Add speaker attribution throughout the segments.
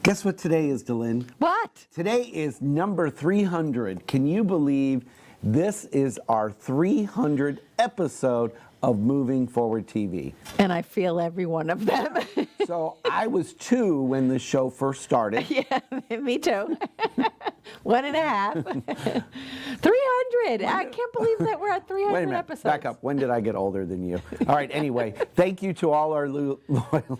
Speaker 1: Guess what today is, DeLynn?
Speaker 2: What?
Speaker 1: Today is number 300. Can you believe this is our 300th episode of Moving Forward TV?
Speaker 2: And I feel every one of them.
Speaker 1: So I was 2 when the show first started.
Speaker 2: Yeah, me too. 1.5. 300. I can't believe that we're at 300
Speaker 1: Wait a minute,
Speaker 2: episodes.
Speaker 1: back up. When did I get older than you? All right, anyway, thank you to all our loyal,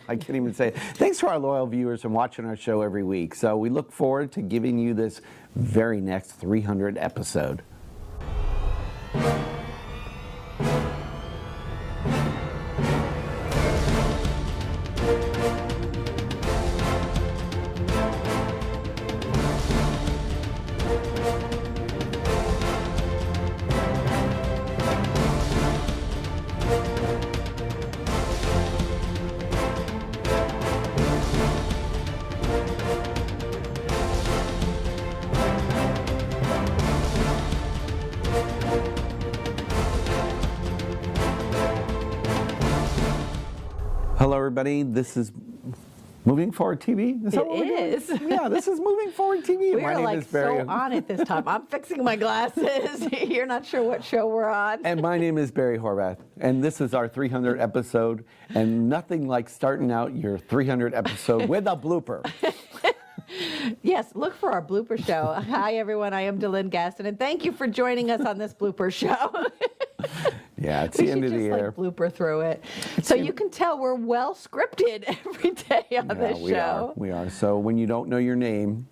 Speaker 1: I can't even say it. Thanks to our loyal viewers and watching our show every week. So we look forward to giving you this very next 300 episode. Hello, everybody. This is Moving Forward TV. Is that what we're doing? Yeah, this is Moving Forward TV.
Speaker 2: We're
Speaker 1: My name
Speaker 2: like
Speaker 1: is Barry.
Speaker 2: so on it this time. I'm fixing my glasses. You're not sure what show we're on.
Speaker 1: And my name is Barry Horvath, and this is our 300th episode, and nothing like starting out your 300th episode with a blooper.
Speaker 2: Yes, look for our blooper show. Hi, everyone. I am DeLynn Gaston, and thank you for joining us on this blooper show.
Speaker 1: Yeah, it's the end of the year.
Speaker 2: Like blooper through it. So you can tell we're well scripted every day on this show.
Speaker 1: We are. So when you don't know your name,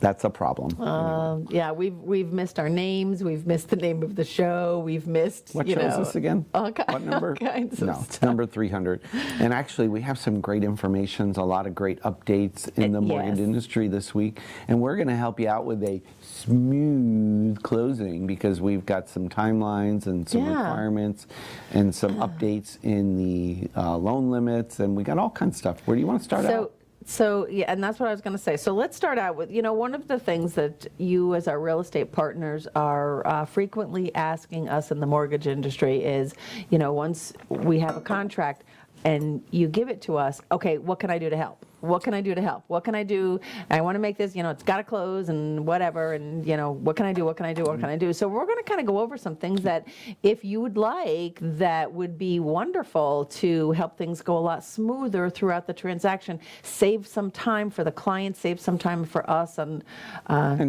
Speaker 1: that's a problem.
Speaker 2: Yeah, we've missed our names. We've missed the name of the show. We've missed.
Speaker 1: What show is this again?
Speaker 2: What
Speaker 1: number?
Speaker 2: All kinds of
Speaker 1: no,
Speaker 2: stuff.
Speaker 1: It's number 300. And actually, we have some great information, a lot of great updates in the mortgage industry this week. And we're going to help you out with a smooth closing because we've got some timelines and some requirements and some updates in the loan limits. And we got all kinds of stuff. Where do you want to start out?
Speaker 2: So, yeah, and that's what I was going to say. So let's start out with, one of the things that you as our real estate partners are frequently asking us in the mortgage industry is, once we have a contract and you give it to us, okay, what can I do to help? What can I do to help? What can I do? I want to make this, it's got to close and whatever. And, what can I do? What can I do? What can I do? So we're going to kind of go over some things that if you would like, that would be wonderful to help things go a lot smoother throughout the transaction, save some time for the client, save some time for us. And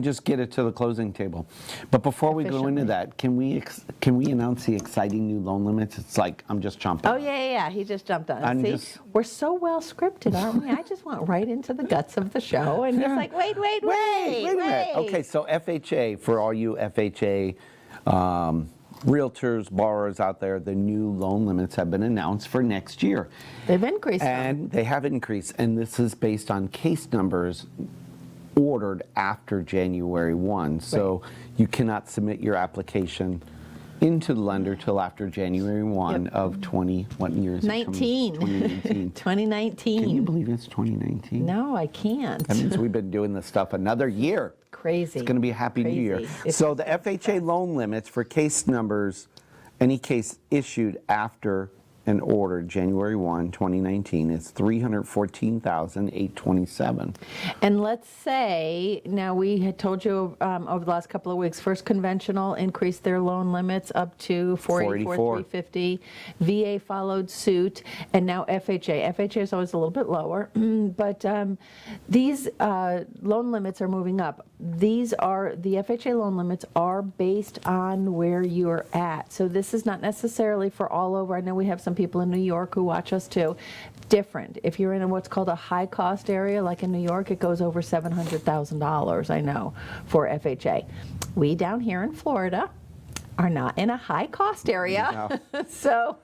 Speaker 1: just get it to the closing table. But before we go into that, can we announce the exciting new loan limits? It's like I'm just chomping.
Speaker 2: Oh, yeah. He just jumped on. See, we're so well scripted, aren't we? I just went right into the guts of the show and just like, wait a minute.
Speaker 1: Okay, so FHA, for all you FHA realtors, borrowers out there, the new loan limits have been announced for next year.
Speaker 2: They've increased.
Speaker 1: And they have increased, and this is based on case numbers ordered after January 1. So you cannot submit your application into the lender till after January 1 of 20, what year is it? 2019.
Speaker 2: 2019.
Speaker 1: Can you believe it's 2019?
Speaker 2: No, I can't.
Speaker 1: That means we've been doing this stuff another year.
Speaker 2: Crazy.
Speaker 1: It's going to be a happy new year. So the FHA loan limits for case numbers, any case issued after and ordered January 1, 2019 is $314,827.
Speaker 2: And let's say, now we had told you over the last couple of weeks, First Conventional increased their loan limits up to $484,350. VA followed suit, and now FHA. FHA is always a little bit lower, but these loan limits are moving up. The FHA loan limits are based on where you're at. So this is not necessarily for all over. I know we have some people in New York who watch us too. Different. If you're in what's called a high cost area, like in New York, it goes over $700,000, I know, for FHA. We down here in Florida are not in a high cost area. No. So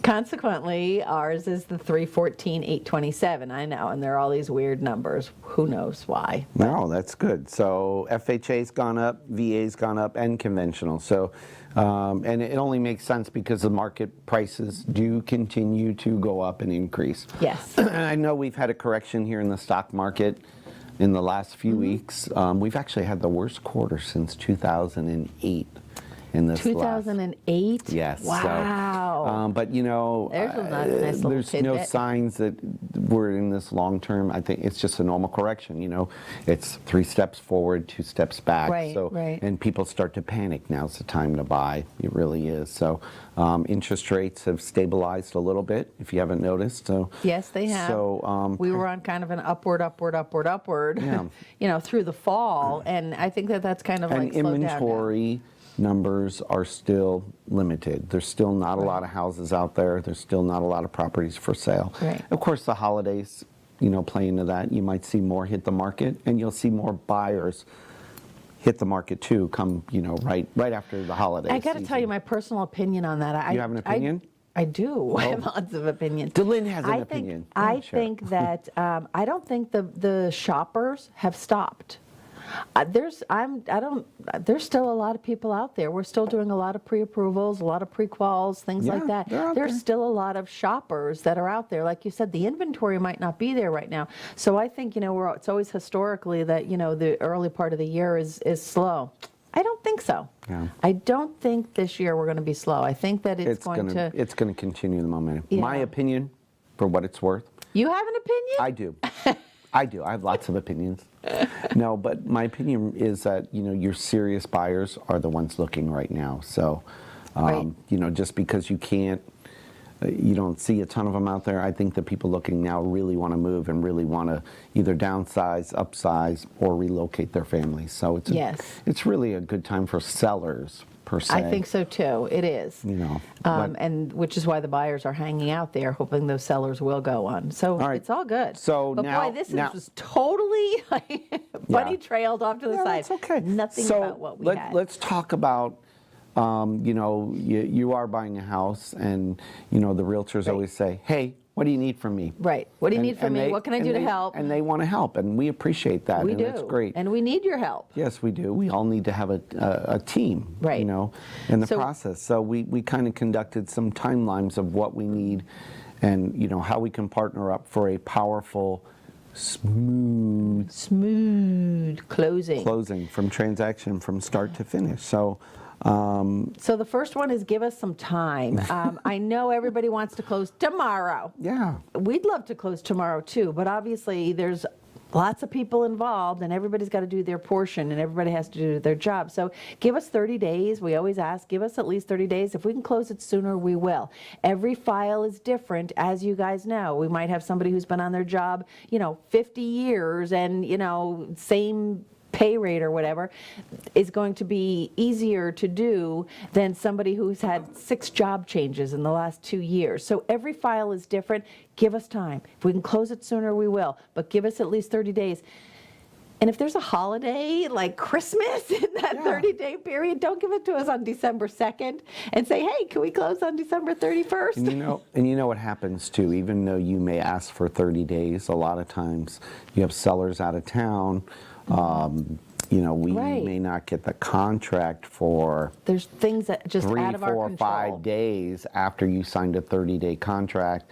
Speaker 2: consequently, ours is the $314,827. I know, and there are all these weird numbers. Who knows why?
Speaker 1: No, that's good. So FHA's gone up, VA's gone up, and conventional. So, and it only makes sense because the market prices do continue to go up and increase.
Speaker 2: Yes.
Speaker 1: I know we've had a correction here in the stock market in the last few weeks. We've actually had the worst quarter since 2008. in this
Speaker 2: 2008?
Speaker 1: Yes.
Speaker 2: Wow.
Speaker 1: So, but, you know,
Speaker 2: There's a nice little
Speaker 1: there's no
Speaker 2: tidbit.
Speaker 1: signs that we're in this long term. I think it's just a normal correction. You know, it's 3 steps forward, 2 steps back.
Speaker 2: Right,
Speaker 1: so,
Speaker 2: right.
Speaker 1: And people start to panic. Now's the time to buy. It really is. So interest rates have stabilized a little bit, if you haven't noticed. So
Speaker 2: Yes, they have.
Speaker 1: So
Speaker 2: we were on kind of an upward,
Speaker 1: Yeah.
Speaker 2: you know, through the fall, and I think that that's kind of
Speaker 1: and
Speaker 2: like slowed down now.
Speaker 1: inventory numbers are still limited. There's still not a lot of houses out there. There's still not a lot of properties for sale.
Speaker 2: Right.
Speaker 1: Of course, the holidays, you know, play into that. You might see more hit the market, and you'll see more buyers hit the market too. Come, you know, right after the holidays.
Speaker 2: I got to tell you my personal opinion on that.
Speaker 1: You have an opinion?
Speaker 2: I do. I have lots of opinions.
Speaker 1: DeLynn has an
Speaker 2: I
Speaker 1: opinion.
Speaker 2: Think, I
Speaker 1: Sure.
Speaker 2: think that I don't think the shoppers have stopped. There's still a lot of people out there. We're still doing a lot of pre-approvals, a lot of pre-quals, things
Speaker 1: Yeah,
Speaker 2: like that.
Speaker 1: they're out
Speaker 2: There's
Speaker 1: there.
Speaker 2: still a lot of shoppers that are out there. Like you said, the inventory might not be there right now. So I think, you know, it's always historically that, you know, the early part of the year is slow. I don't think so.
Speaker 1: Yeah.
Speaker 2: I don't think this year we're going to be slow. I think that it's going to.
Speaker 1: It's going to continue the momentum.
Speaker 2: Yeah.
Speaker 1: My opinion, for what it's worth.
Speaker 2: You have an opinion?
Speaker 1: I do. I do. I have lots of opinions. No, but my opinion is that, you know, your serious buyers are the ones looking right now. So,
Speaker 2: Right.
Speaker 1: you know, just because you don't see a ton of them out there, I think the people looking now really want to move and really want to either downsize, upsize, or relocate their families. So it's really a good time for sellers, per se.
Speaker 2: I think so too. It is.
Speaker 1: You know,
Speaker 2: and which is why the buyers are hanging out there, hoping those sellers will go on. So
Speaker 1: right.
Speaker 2: it's all good.
Speaker 1: So
Speaker 2: but
Speaker 1: now-
Speaker 2: boy, this
Speaker 1: now-
Speaker 2: is bunny trailed off to the
Speaker 1: Yeah,
Speaker 2: side.
Speaker 1: that's okay.
Speaker 2: Nothing
Speaker 1: so
Speaker 2: about what we had.
Speaker 1: Let's talk about, you know, you are buying a house, and, you know, the realtors always say, hey, what do you need from me?
Speaker 2: Right. What do you need from me?
Speaker 1: they-
Speaker 2: What can I do to help?
Speaker 1: And they want to help, and we appreciate that.
Speaker 2: We
Speaker 1: and
Speaker 2: do.
Speaker 1: That's great.
Speaker 2: And we need your help.
Speaker 1: Yes, we do. We all need to have a team,
Speaker 2: Right.
Speaker 1: you know, in the
Speaker 2: So-
Speaker 1: process. So we kind of conducted some timelines of what we need and, you know, how we can partner up for a powerful, smooth
Speaker 2: Smooth closing.
Speaker 1: from transaction from start to finish. So
Speaker 2: So the first one is give us some time. I know everybody wants to close tomorrow.
Speaker 1: yeah,
Speaker 2: We'd love to close tomorrow too, but obviously there's lots of people involved and everybody's got to do their portion and everybody has to do their job. So give us 30 days. We always ask, give us at least 30 days. If we can close it sooner, we will. Every file is different, as you guys know. We might have somebody who's been on their job, you know, 50 years and, you know, same pay rate or whatever is going to be easier to do than somebody who's had 6 job changes in the last 2 years. So every file is different. Give us time. If we can close it sooner, we will. But give us at least 30 days. And if there's a holiday like Christmas in that 30-day period, don't give it to us on December 2nd and say, hey, can we close on December 31st?
Speaker 1: And you know what happens too, even though you may ask for 30 days, a lot of times you have sellers out of town. You know, we
Speaker 2: Right.
Speaker 1: may not get the contract for
Speaker 2: There's things that just
Speaker 1: 3,
Speaker 2: out of our
Speaker 1: 4,
Speaker 2: control.
Speaker 1: 5 days after you signed a 30-day contract,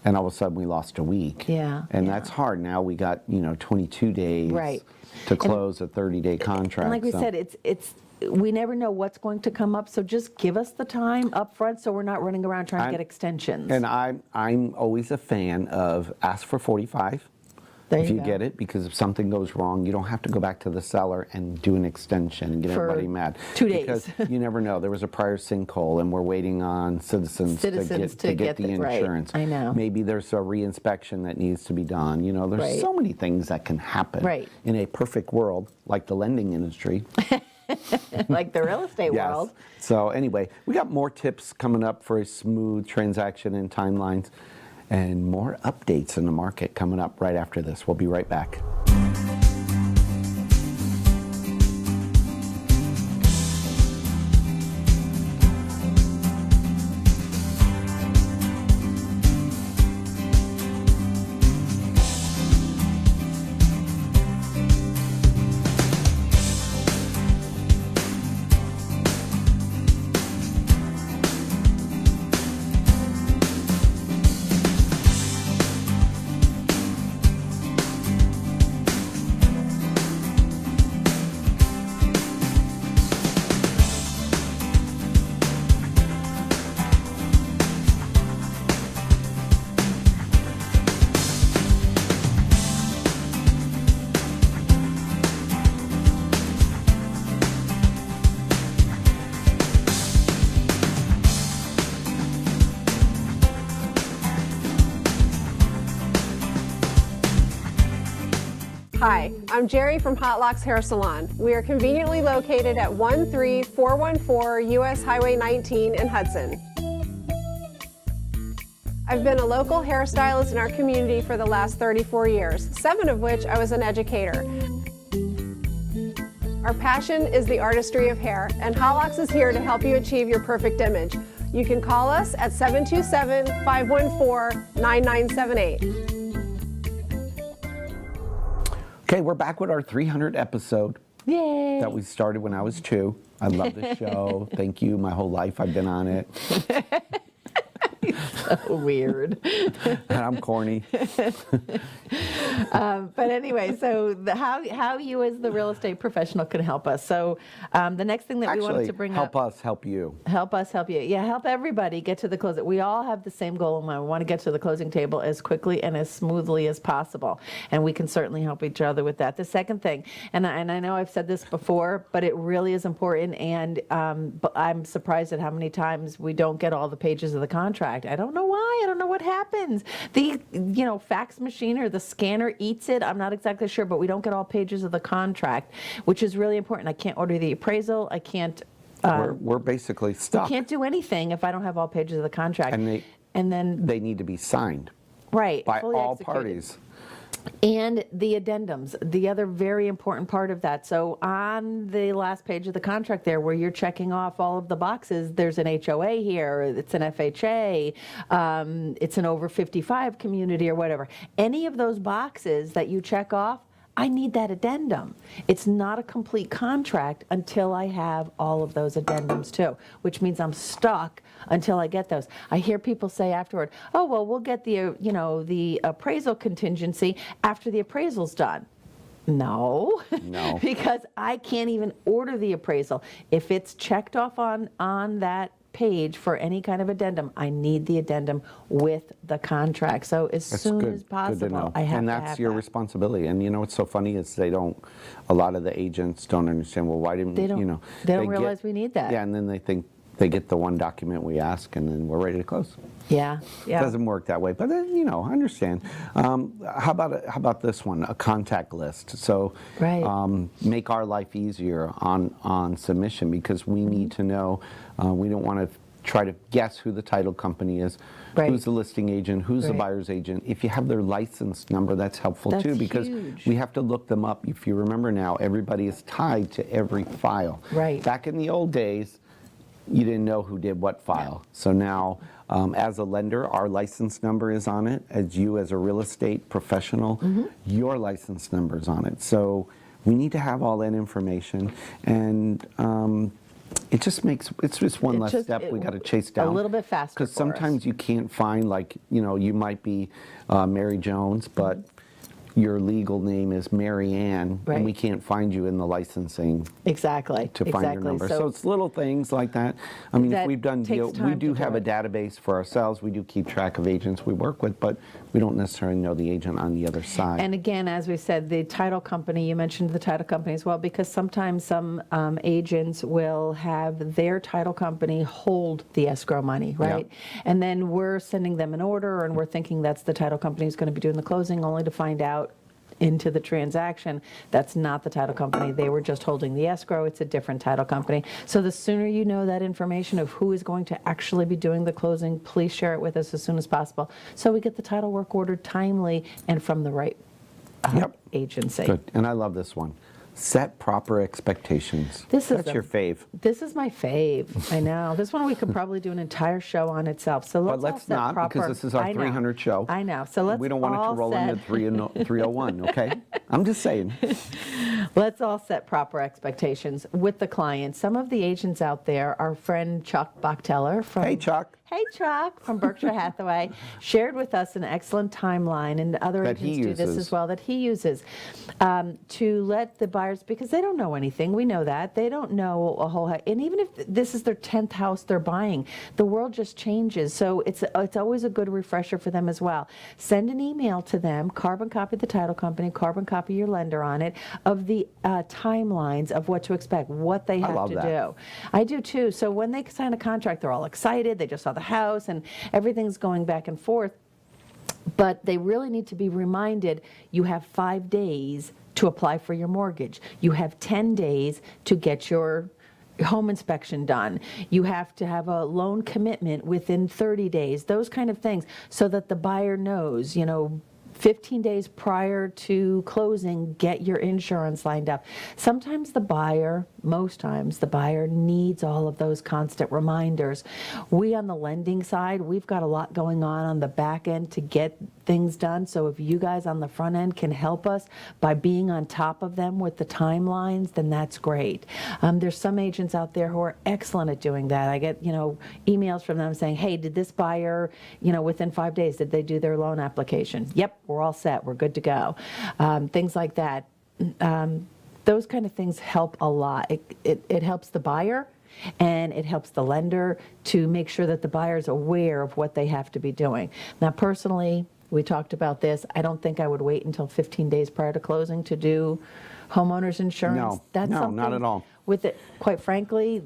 Speaker 1: and all of a sudden we lost a week.
Speaker 2: Yeah,
Speaker 1: And
Speaker 2: yeah.
Speaker 1: that's hard. Now we got, you know, 22 days
Speaker 2: Right.
Speaker 1: to close a 30-day contract.
Speaker 2: And like we
Speaker 1: so-
Speaker 2: said, we never know what's going to come up, so just give us the time up front so we're not running around trying to get extensions.
Speaker 1: And I'm always a fan of ask for 45.
Speaker 2: There
Speaker 1: If
Speaker 2: you
Speaker 1: you
Speaker 2: go.
Speaker 1: get it, because if something goes wrong, you don't have to go back to the seller and do an extension and get
Speaker 2: For
Speaker 1: everybody mad.
Speaker 2: 2 days.
Speaker 1: Because you never know. There was a prior sinkhole, and we're waiting on citizens to get the
Speaker 2: right.
Speaker 1: insurance.
Speaker 2: I know.
Speaker 1: Maybe there's a reinspection that needs to be done. You know, there's
Speaker 2: Right.
Speaker 1: so many things that can happen
Speaker 2: Right.
Speaker 1: in a perfect world, like the lending industry.
Speaker 2: Like the real estate
Speaker 1: Yes.
Speaker 2: world.
Speaker 1: So anyway, we got more tips coming up for a smooth transaction and timelines, and more updates in the market coming up right after this. We'll be right back.
Speaker 3: Hi, I'm Jerry from Hot Locks Hair Salon. We are conveniently located at 13414 US Highway 19 in Hudson. I've been a local hairstylist in our community for the last 34 years, 7 of which I was an educator. Our passion is the artistry of hair, and Hot Locks is here to help you achieve your perfect image. You can call us at 727-514-9978.
Speaker 1: Okay, we're back with our 300th episode.
Speaker 2: Yay!
Speaker 1: That we started when I was 2. I love the show. Thank you. My whole life I've been on it.
Speaker 2: So weird.
Speaker 1: And I'm corny.
Speaker 2: But anyway, so how you as the real estate professional can help us. So the next thing that we wanted to bring
Speaker 1: help
Speaker 2: up.
Speaker 1: us help you.
Speaker 2: Help us help you. Yeah, help everybody get to the closing. We all have the same goal in mind. We want to get to the closing table as quickly and as smoothly as possible. And we can certainly help each other with that. The second thing, and I know I've said this before, but it really is important. And but I'm surprised at how many times we don't get all the pages of the contract. I don't know why. I don't know what happens. The fax machine or the scanner eats it. I'm not exactly sure, but we don't get all pages of the contract, which is really important. I can't order the appraisal. I can't.
Speaker 1: We're basically stuck.
Speaker 2: I can't do anything if I don't have all pages of the contract.
Speaker 1: And
Speaker 2: then
Speaker 1: they need to be signed.
Speaker 2: Right.
Speaker 1: By
Speaker 2: fully
Speaker 1: all
Speaker 2: executed.
Speaker 1: parties.
Speaker 2: And the addendums, the other very important part of that. So on the last page of the contract there, where you're checking off all of the boxes, there's an HOA here, it's an FHA, it's an over 55 community or whatever. Any of those boxes that you check off, I need that addendum. It's not a complete contract until I have all of those addendums too, which means I'm stuck until I get those. I hear people say afterward, oh, well, we'll get the, the appraisal contingency after the appraisal's done. No, because I can't even order the appraisal. If it's checked off on that page for any kind of addendum, I need the addendum with the contract. So as soon as possible, I have to have
Speaker 1: and that's your
Speaker 2: that.
Speaker 1: responsibility. And what's so funny is a lot of the agents don't understand, well, why didn't
Speaker 2: They don't realize we need that.
Speaker 1: Yeah, and then they think they get the one document we ask and then we're ready to close.
Speaker 2: Yeah.
Speaker 1: It doesn't work that way, but then, I understand. How about this one, a contact list? So make our life easier on submission, because we need to know, we don't want to try to guess who the title company is, who's the listing agent, who's the buyer's agent. If you have their license number, that's helpful too, because we have to look them up. If you remember now, everybody is tied to every file.
Speaker 2: Right.
Speaker 1: Back in the old days, you didn't know who did what file. So now, as a lender, our license number is on it. As you, as a real estate professional, your license number is on it. So we need to have all that information. And it's just one less step we got to chase down.
Speaker 2: A little bit faster.
Speaker 1: Because sometimes you can't find, you might be Mary Jones, but your legal name is Mary Ann, and we can't find you in the licensing to find your number. So it's little things like that. I mean, if we've done we do have a database for ourselves. We do keep track of agents we work with, but we don't necessarily know the agent on the other side.
Speaker 2: And again, as we said, the title company, you mentioned the title company as well, because sometimes some agents will have their title company hold the escrow money, right? Yep. And then we're sending them an order, and we're thinking that's the title company who's going to be doing the closing, only to find out into the transaction that's not the title company. They were just holding the escrow. It's a different title company. So the sooner you know that information of who is going to actually be doing the closing, please share it with us as soon as possible, so we get the title work ordered timely and from the right agency.
Speaker 1: Good. And I love this one. Set proper expectations. That's your fave.
Speaker 2: This is my fave. I know. This one we could probably do an entire show on itself. So let's
Speaker 1: not, because this is our 300th show.
Speaker 2: I know. So
Speaker 1: we don't want it to roll into 301, okay? I'm just saying.
Speaker 2: Let's all set proper expectations with the client. Some of the agents out there, our friend Chuck Bachteller from
Speaker 1: Hey Chuck
Speaker 2: from Berkshire Hathaway shared with us an excellent timeline, and other agents do this as well, that he uses to let the buyers, because they don't know anything. We know that. They don't know a whole, and even if this is their 10th house they're buying, the world just changes. So it's always a good refresher for them as well. Send an email to them, carbon copy the title company, carbon copy your lender on it, of the timelines of what to expect, what they have to do. I do too. So when they sign a contract, they're all excited. They just saw the house and everything's going back and forth. But they really need to be reminded, you have 5 days to apply for your mortgage. You have 10 days to get your home inspection done. You have to have a loan commitment within 30 days, those kind of things, so that the buyer knows, 15 days prior to closing, get your insurance lined up. Sometimes the buyer, most times the buyer needs all of those constant reminders. We on the lending side, we've got a lot going on the back end to get things done. So if you guys on the front end can help us by being on top of them with the timelines, then that's great. There's some agents out there who are excellent at doing that. I get, emails from them saying, hey, did this buyer, within 5 days, did they do their loan application? Yep, we're all set, we're good to go. Things like that. Those kind of things help a lot. It helps the buyer, and it helps the lender to make sure that the buyer's aware of what they have to be doing. Now, personally, we talked about this. I don't think I would wait until 15 days prior to closing to do homeowners insurance.
Speaker 1: No, not at all.
Speaker 2: With it, quite frankly,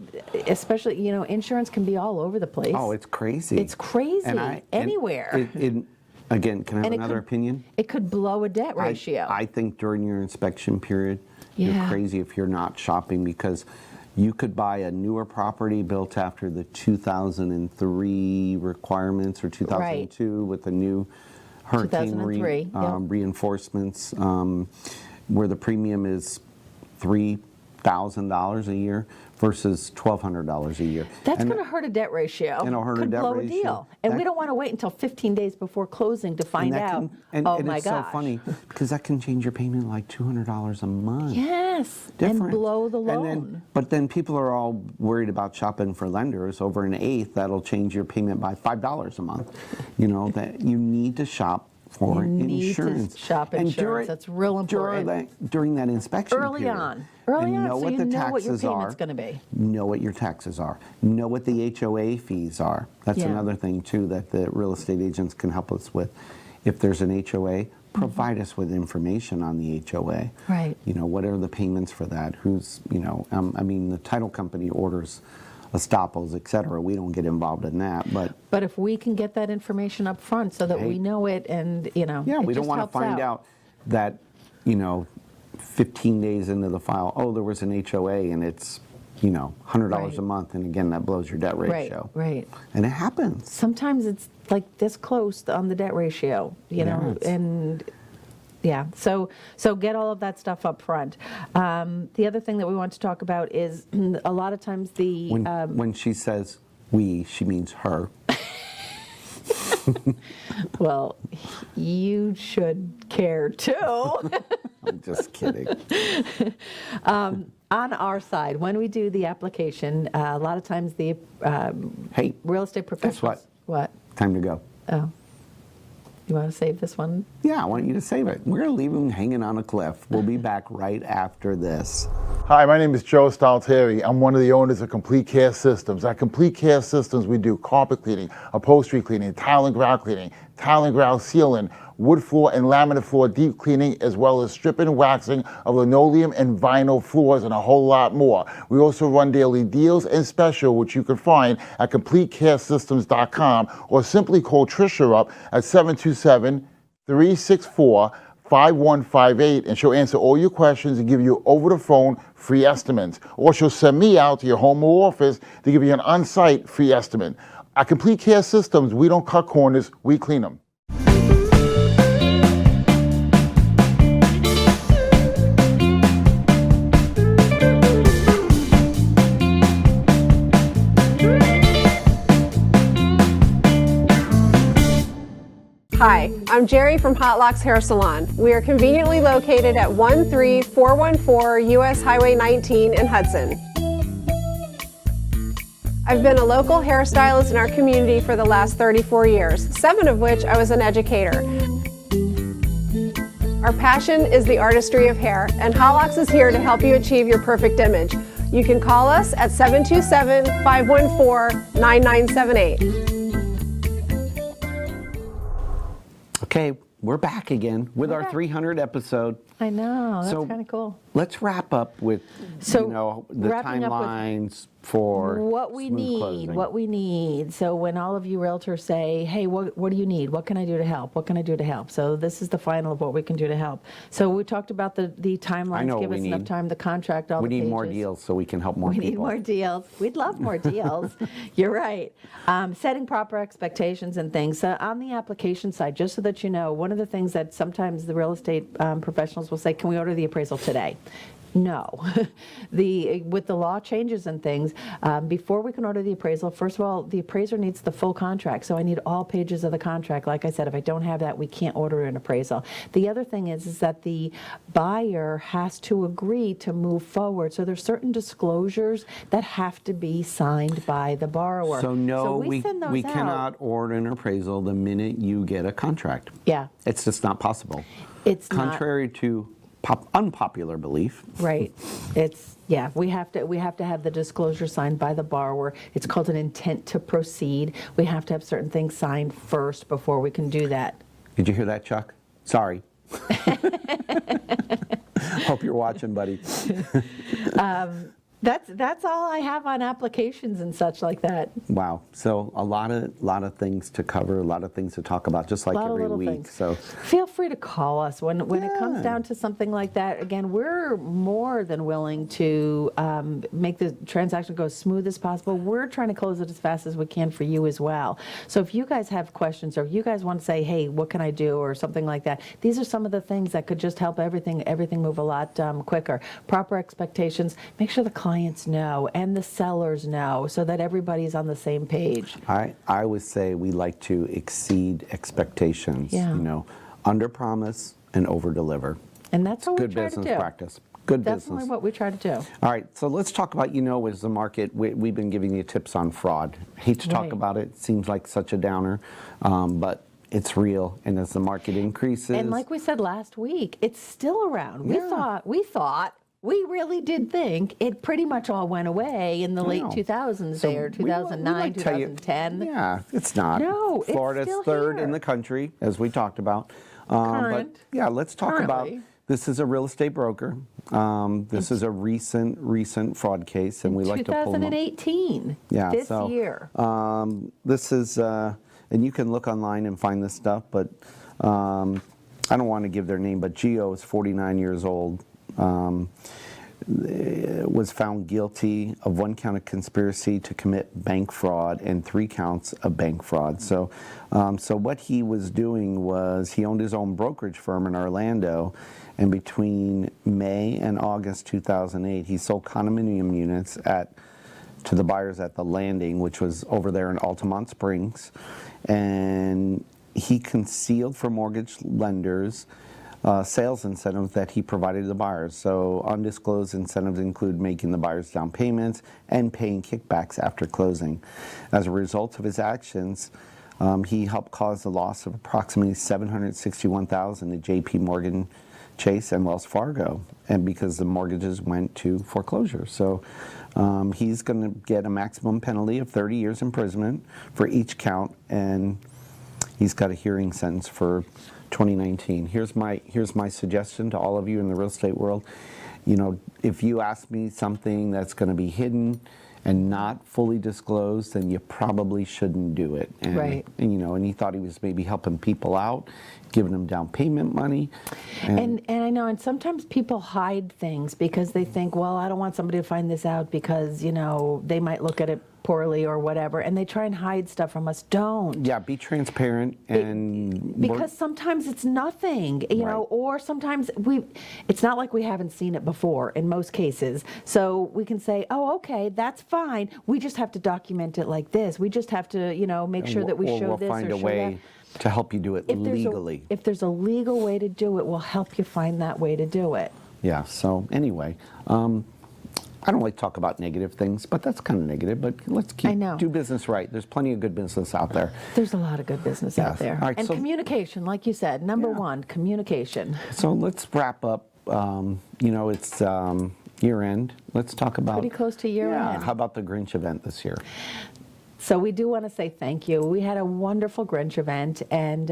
Speaker 2: especially, insurance can be all over the place.
Speaker 1: Oh, it's crazy.
Speaker 2: It's crazy anywhere.
Speaker 1: Again, can I have another opinion?
Speaker 2: It could blow a debt ratio.
Speaker 1: I think during your inspection period, you're crazy if you're not shopping, because you could buy a newer property built after the 2003 requirements or 2002 with the new hurricane reinforcements, where the premium is $3,000 a year versus $1,200 a year.
Speaker 2: That's going to hurt a debt ratio.
Speaker 1: It'll hurt a debt
Speaker 2: blow
Speaker 1: ratio.
Speaker 2: A deal. And we don't want to wait until 15 days before closing to find out,
Speaker 1: and
Speaker 2: my
Speaker 1: it's
Speaker 2: gosh.
Speaker 1: so funny, because that can change your payment like $200 a month.
Speaker 2: Yes,
Speaker 1: Different.
Speaker 2: and blow the loan.
Speaker 1: But then people are all worried about shopping for lenders. Over an eighth, that'll change your payment by $5 a month. That you need to shop for insurance.
Speaker 2: You need to shop insurance. That's real important.
Speaker 1: During that inspection
Speaker 2: Early
Speaker 1: period.
Speaker 2: on,
Speaker 1: so
Speaker 2: you
Speaker 1: you
Speaker 2: know what your
Speaker 1: taxes
Speaker 2: payment's going to be.
Speaker 1: Know what your taxes are. Know what the HOA fees are. That's another thing, too, that the real estate agents can help us with. If there's an HOA, provide us with information on the HOA.
Speaker 2: Right.
Speaker 1: What are the payments for that? Who's, the title company orders estoppels, et cetera. We don't get involved in that,
Speaker 2: but if we can get that information up front so that we know it, and
Speaker 1: we don't want to find out that 15 days into the file, there was an HOA and it's $100 a month, and again, that blows your debt ratio.
Speaker 2: Right.
Speaker 1: And it happens.
Speaker 2: Sometimes it's like this close on the debt ratio, and. Yeah, so get all of that stuff up front. The other thing that we want to talk about is a lot of times
Speaker 1: when she says we, she means her.
Speaker 2: Well, you should care too.
Speaker 1: I'm just kidding.
Speaker 2: On our side, when we do the application, a lot of times the real estate professionals.
Speaker 1: Guess
Speaker 2: What?
Speaker 1: Time to go.
Speaker 2: Oh. You want to save this one?
Speaker 1: Yeah, I want you to save it. We're going to leave him hanging on a cliff. We'll be back right after this.
Speaker 4: Hi, my name is Joe Stalteri. I'm one of the owners of Complete Care Systems. At Complete Care Systems, we do carpet cleaning, upholstery cleaning, tile and grout sealing, wood floor and laminate floor deep cleaning, as well as stripping and waxing of linoleum and vinyl floors, and a whole lot more. We also run daily deals and special, which you can find at CompleteCareSystems.com, or simply call Tricia up at 727-364-5158, and she'll answer all your questions and give you over the phone free estimates. Or she'll send me out to your home or office to give you an on-site free estimate. At Complete Care Systems, we don't cut corners, we clean them.
Speaker 3: Hi, I'm Jerry from Hot Locks Hair Salon. We are conveniently located at 13414 US Highway 19 in Hudson. I've been a local hairstylist in our community for the last 34 years, 7 of which I was an educator. Our passion is the artistry of hair, and Hot Locks is here to help you achieve your perfect image. You can call us at 727-514-9978.
Speaker 1: Okay, we're back again with our 300th episode.
Speaker 2: I know, that's kind of cool.
Speaker 1: Let's wrap up with, the
Speaker 2: wrapping up with-
Speaker 1: timelines, for
Speaker 2: what we
Speaker 1: smooth
Speaker 2: need,
Speaker 1: closing.
Speaker 2: what we need. So when all of you realtors say, hey, what do you need? What can I do to help? What can I do to help? So this is the final of what we can do to help. So we talked about the timelines.
Speaker 1: know what
Speaker 2: Give
Speaker 1: we
Speaker 2: us enough
Speaker 1: need.
Speaker 2: time to contract all
Speaker 1: We
Speaker 2: the
Speaker 1: need
Speaker 2: pages.
Speaker 1: more deals so we can help more
Speaker 2: We
Speaker 1: people.
Speaker 2: need more deals. We'd love more deals. You're right. Setting proper expectations and things. So on the application side, just so that you know, one of the things that sometimes the real estate professionals will say, can we order the appraisal today? No. With the law changes and things, before we can order the appraisal, first of all, the appraiser needs the full contract. So I need all pages of the contract. Like I said, if I don't have that, we can't order an appraisal. The other thing is that the buyer has to agree to move forward. So there's certain disclosures that have to be signed by the borrower.
Speaker 1: So no,
Speaker 2: we send those
Speaker 1: we
Speaker 2: out.
Speaker 1: cannot order an appraisal the minute you get a contract.
Speaker 2: Yeah.
Speaker 1: It's just not possible.
Speaker 2: It's not.
Speaker 1: Contrary to unpopular belief.
Speaker 2: Right. We have to have the disclosure signed by the borrower. It's called an intent to proceed. We have to have certain things signed first before we can do that.
Speaker 1: Did you hear that, Chuck? Sorry. Hope you're watching, buddy.
Speaker 2: That's all I have on applications and such like that.
Speaker 1: Wow. So a lot of things to cover, a lot of things to talk about, just like
Speaker 2: A lot of
Speaker 1: every
Speaker 2: little
Speaker 1: week.
Speaker 2: things.
Speaker 1: So
Speaker 2: Feel free to call us when it comes
Speaker 1: Yeah.
Speaker 2: down to something like that. Again, we're more than willing to make the transaction go as smooth as possible. We're trying to close it as fast as we can for you as well. So if you guys have questions or if you guys want to say, hey, what can I do or something like that, these are some of the things that could just help everything move a lot quicker. Proper expectations. Make sure the clients know and the sellers know so that everybody's on the same page.
Speaker 1: I would say we like to exceed expectations.
Speaker 2: Yeah.
Speaker 1: You know, under promise and over deliver.
Speaker 2: And that's what we
Speaker 1: Good
Speaker 2: try to
Speaker 1: business
Speaker 2: do.
Speaker 1: practice. Good
Speaker 2: Definitely
Speaker 1: business.
Speaker 2: what we try to do.
Speaker 1: All right, so let's talk about, as the market, we've been giving you tips on fraud. Hate to talk
Speaker 2: Right.
Speaker 1: about it. Seems like such a downer, but it's real. And as the market increases.
Speaker 2: And like we said last week, it's still around.
Speaker 1: Yeah.
Speaker 2: We really did think it pretty much all went away in the late
Speaker 1: No.
Speaker 2: 2000s
Speaker 1: So
Speaker 2: there,
Speaker 1: we
Speaker 2: 2009,
Speaker 1: like to tell you-
Speaker 2: 2010.
Speaker 1: Yeah, it's not.
Speaker 2: No, it's
Speaker 1: Florida's
Speaker 2: still
Speaker 1: third
Speaker 2: here.
Speaker 1: in the country, as we talked about.
Speaker 2: Current.
Speaker 1: But yeah, let's talk about,
Speaker 2: Currently.
Speaker 1: this is a real estate broker. This is a recent fraud case, and we like to pull them up.
Speaker 2: 2018,
Speaker 1: Yeah,
Speaker 2: this
Speaker 1: so,
Speaker 2: year.
Speaker 1: This is, and you can look online and find this stuff, but I don't want to give their name, but Gio is 49 years old. Was found guilty of 1 count of conspiracy to commit bank fraud and 3 counts of bank fraud. So what he was doing was he owned his own brokerage firm in Orlando, and between May and August 2008, he sold condominium units to the buyers at The Landing, which was over there in Altamont Springs, and he concealed from mortgage lenders sales incentives that he provided the buyers. So undisclosed incentives include making the buyers down payments and paying kickbacks after closing. As a result of his actions, he helped cause the loss of approximately $761,000 to JP Morgan Chase and Wells Fargo, and because the mortgages went to foreclosure. So he's going to get a maximum penalty of 30 years imprisonment for each count, and he's got a hearing sentence for 2019. Here's my suggestion to all of you in the real estate world. If you ask me something that's going to be hidden and not fully disclosed, then you probably shouldn't do it. And,
Speaker 2: Right.
Speaker 1: And he thought he was maybe helping people out, giving them down payment money.
Speaker 2: And I know, and sometimes people hide things because they think, well, I don't want somebody to find this out because, they might look at it poorly or whatever, and they try and hide stuff from us. Don't.
Speaker 1: Yeah, be transparent and
Speaker 2: Because sometimes it's nothing,
Speaker 1: Right.
Speaker 2: or sometimes it's not like we haven't seen it before in most cases. So we can say, oh, okay, that's fine. We just have to document it like this. We just have to, make sure that we
Speaker 1: or
Speaker 2: show
Speaker 1: we'll
Speaker 2: this
Speaker 1: find
Speaker 2: or
Speaker 1: a
Speaker 2: show
Speaker 1: way
Speaker 2: that.
Speaker 1: to help you do it
Speaker 2: If
Speaker 1: legally.
Speaker 2: If there's a legal way to do it, we'll help you find that way to do it.
Speaker 1: Yeah, so anyway, I don't like to talk about negative things, but that's kind of negative, but let's do business right. There's plenty of good business out there.
Speaker 2: There's a lot of good business out
Speaker 1: Yes.
Speaker 2: there.
Speaker 1: All right,
Speaker 2: And
Speaker 1: so-
Speaker 2: communication, like you said, number
Speaker 1: Yeah.
Speaker 2: one, communication.
Speaker 1: So let's wrap up. It's year end. Let's talk about
Speaker 2: Pretty close to year
Speaker 1: Yeah,
Speaker 2: end.
Speaker 1: how about the Grinch event this year?
Speaker 2: So we do want to say thank you. We had a wonderful Grinch event, and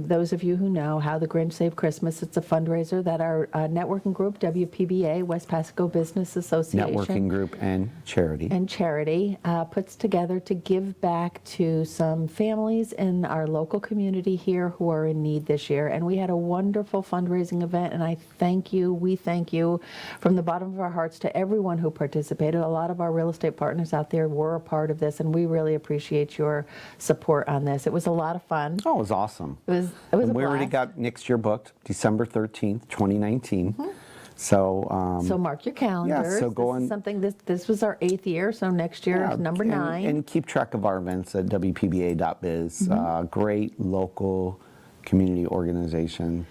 Speaker 2: those of you who know How the Grinch Saved Christmas, it's a fundraiser that our networking group, WPBA, West Pasco Business Association.
Speaker 1: Networking group and charity.
Speaker 2: Puts together to give back to some families in our local community here who are in need this year. And we had a wonderful fundraising event, and we thank you from the bottom of our hearts to everyone who participated. A lot of our real estate partners out there were a part of this, and we really appreciate your support on this. It was a lot of fun.
Speaker 1: Oh, it was awesome.
Speaker 2: It was
Speaker 1: and
Speaker 2: a
Speaker 1: we already
Speaker 2: blast.
Speaker 1: got next year booked, December 13th, 2019. So
Speaker 2: mark your calendars.
Speaker 1: so go on.
Speaker 2: This was our 8th year, so next year is number 9.
Speaker 1: And keep track of our events at wpba.biz. Great local community organization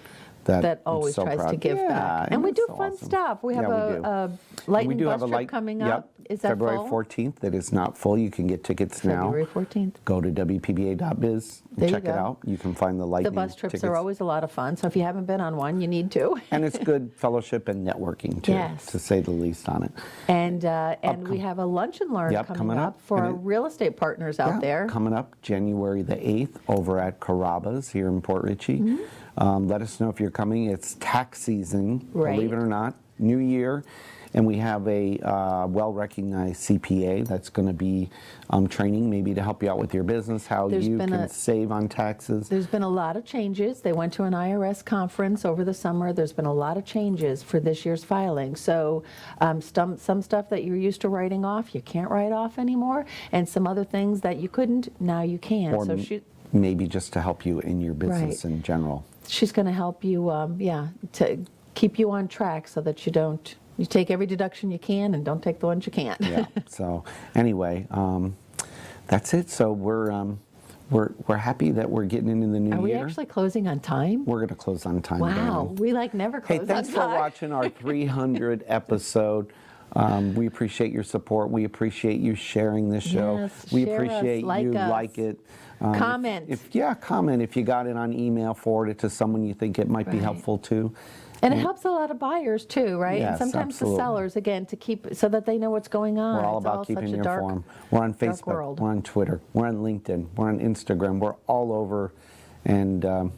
Speaker 1: that
Speaker 2: always
Speaker 1: so
Speaker 2: tries
Speaker 1: proud.
Speaker 2: to give back. And we do fun stuff. We have a lightning bus trip coming up. Is that
Speaker 1: February
Speaker 2: full?
Speaker 1: 14th. That is not full. You can get tickets now.
Speaker 2: February 14th.
Speaker 1: Go to wpba.biz
Speaker 2: There
Speaker 1: and
Speaker 2: you
Speaker 1: check it
Speaker 2: go.
Speaker 1: out. You can find the lightning
Speaker 2: The bus trips
Speaker 1: tickets.
Speaker 2: are always a lot of fun, so if you haven't been on one, you need to.
Speaker 1: And it's good fellowship and networking too,
Speaker 2: Yes.
Speaker 1: to say the least on it.
Speaker 2: And we have a lunch and learn coming up for
Speaker 1: And
Speaker 2: our real estate partners out there.
Speaker 1: Coming up January the 8th over at Carrabba's here in Port Richey. Let us know if you're coming. It's tax season, believe it or not, new year. And we have a well-recognized CPA that's going to be training maybe to help you out with your business, how you can save on taxes.
Speaker 2: There's been a lot of changes. They went to an IRS conference over the summer. There's been a lot of changes for this year's filing. So some stuff that you're used to writing off, you can't write off anymore. And some other things that you couldn't, now you can.
Speaker 1: Or maybe just to help you in your business in general.
Speaker 2: She's going to help you, to keep you on track so that you take every deduction you can and don't take the ones you can't.
Speaker 1: Yeah. So anyway, that's it. So we're happy that we're getting into the new year.
Speaker 2: Are we actually closing on time?
Speaker 1: We're going to close on time.
Speaker 2: Wow,
Speaker 1: Darren.
Speaker 2: we never close on time.
Speaker 1: Hey, thanks for watching our 300 episode. We appreciate your support. We appreciate you sharing this show.
Speaker 2: Yes,
Speaker 1: we
Speaker 2: share us,
Speaker 1: appreciate you
Speaker 2: us.
Speaker 1: like it.
Speaker 2: Comment.
Speaker 1: Comment. If you got it on email, forward it to someone you think it might be helpful to.
Speaker 2: And it helps a lot of buyers too, right?
Speaker 1: Yes,
Speaker 2: and sometimes
Speaker 1: absolutely.
Speaker 2: the sellers, again, to keep so that they know what's going on.
Speaker 1: We're all
Speaker 2: It's
Speaker 1: about keeping
Speaker 2: such a
Speaker 1: you
Speaker 2: dark,
Speaker 1: informed. We're on
Speaker 2: dark
Speaker 1: Facebook.
Speaker 2: world.
Speaker 1: We're on Twitter. We're on LinkedIn. We're on Instagram. We're all over. And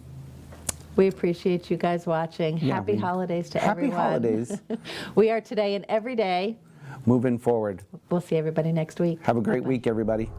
Speaker 2: we appreciate you guys watching. Happy holidays to everyone.
Speaker 1: Happy holidays.
Speaker 2: We are today and every day.
Speaker 1: Moving forward.
Speaker 2: We'll see everybody next week.
Speaker 1: Have a great week, everybody.